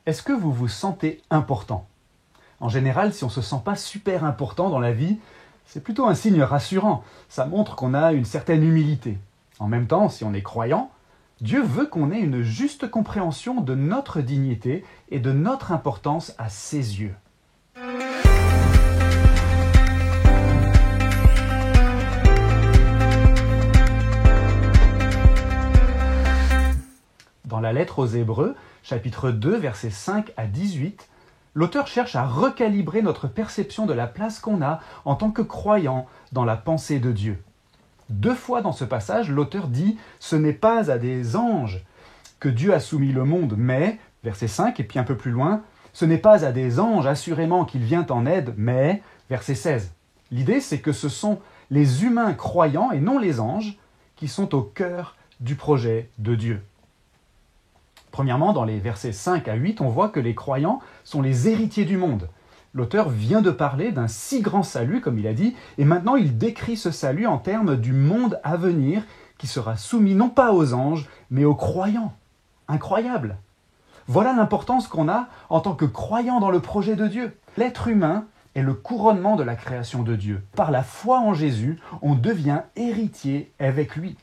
Est-ce que vous vous sentez important? En général, si on ne se sent pas super important dans la vie, c'est plutôt un signe rassurant. Ça montre qu'on a une certaine humilité. En même temps, si on est croyant, Dieu veut qu'on ait une juste compréhension de notre dignité et de notre importance à ses yeux. Dans la lettre aux Hébreux, chapitre 2, versets 5 à 18, l'auteur cherche à recalibrer notre perception de la place qu'on a en tant que croyant dans la pensée de Dieu. 2 fois dans ce passage, l'auteur dit « Ce n'est pas à des anges que Dieu a soumis le monde, mais, verset 5, et puis un peu plus loin, ce n'est pas à des anges assurément qu'il vient en aide, mais, verset 16. » L'idée, c'est que ce sont les humains croyants et non les anges qui sont au cœur du projet de Dieu. Premièrement, dans les versets 5 à 8, on voit que les croyants sont les héritiers du monde. L'auteur vient de parler d'un si grand salut, comme il a dit, et maintenant il décrit ce salut en termes du monde à venir qui sera soumis non pas aux anges, mais aux croyants. Incroyable! Voilà l'importance qu'on a en tant que croyants dans le projet de Dieu. L'être humain est le couronnement de la création de Dieu. Par la foi en Jésus, on devient héritier avec lui.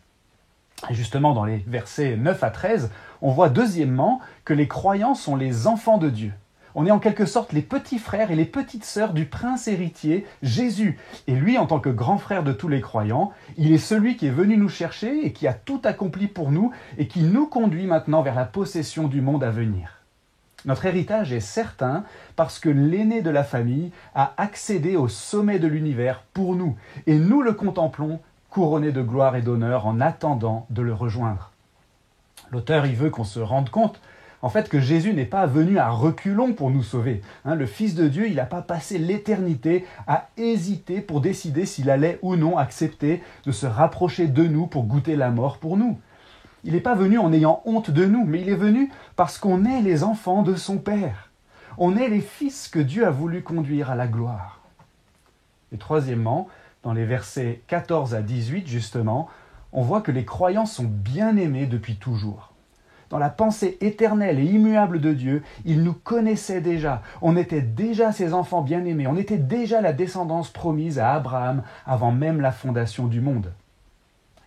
Et justement, dans les versets 9 à 13, on voit deuxièmement que les croyants sont les enfants de Dieu. On est en quelque sorte les petits frères et les petites sœurs du prince héritier, Jésus. Et lui, en tant que grand frère de tous les croyants, il est celui qui est venu nous chercher et qui a tout accompli pour nous et qui nous conduit maintenant vers la possession du monde à venir. Notre héritage est certain parce que l'aîné de la famille a accédé au sommet de l'univers pour nous. Et nous le contemplons couronné de gloire et d'honneur en attendant de le rejoindre. L'auteur, il veut qu'on se rende compte, en fait, que Jésus n'est pas venu à reculons pour nous sauver. Le Fils de Dieu, il n'a pas passé l'éternité à hésiter pour décider s'il allait ou non accepter de se rapprocher de nous pour goûter la mort pour nous. Il n'est pas venu en ayant honte de nous, mais il est venu parce qu'on est les enfants de son Père. On est les fils que Dieu a voulu conduire à la gloire. Et troisièmement, dans les versets 14 à 18, justement, on voit que les croyants sont bien-aimés depuis toujours. Dans la pensée éternelle et immuable de Dieu, il nous connaissait déjà. On était déjà ses enfants bien-aimés. On était déjà la descendance promise à Abraham avant même la fondation du monde.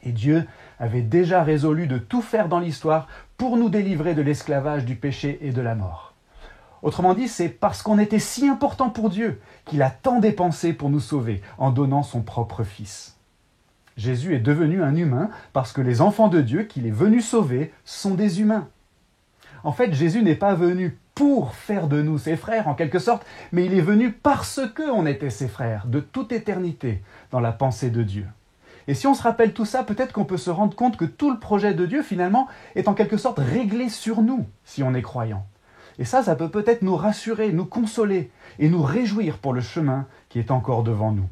Et Dieu avait déjà résolu de tout faire dans l'histoire pour nous délivrer de l'esclavage, du péché et de la mort. Autrement dit, c'est parce qu'on était si important pour Dieu qu'il a tant dépensé pour nous sauver en donnant son propre Fils. Jésus est devenu un humain parce que les enfants de Dieu qu'il est venu sauver sont des humains. En fait, Jésus n'est pas venu pour faire de nous ses frères en quelque sorte, mais il est venu parce qu'on était ses frères de toute éternité dans la pensée de Dieu. Et si on se rappelle tout ça, peut-être qu'on peut se rendre compte que tout le projet de Dieu finalement est en quelque sorte réglé sur nous si on est croyant. Et ça peut peut-être nous rassurer, nous consoler et nous réjouir pour le chemin qui est encore devant nous.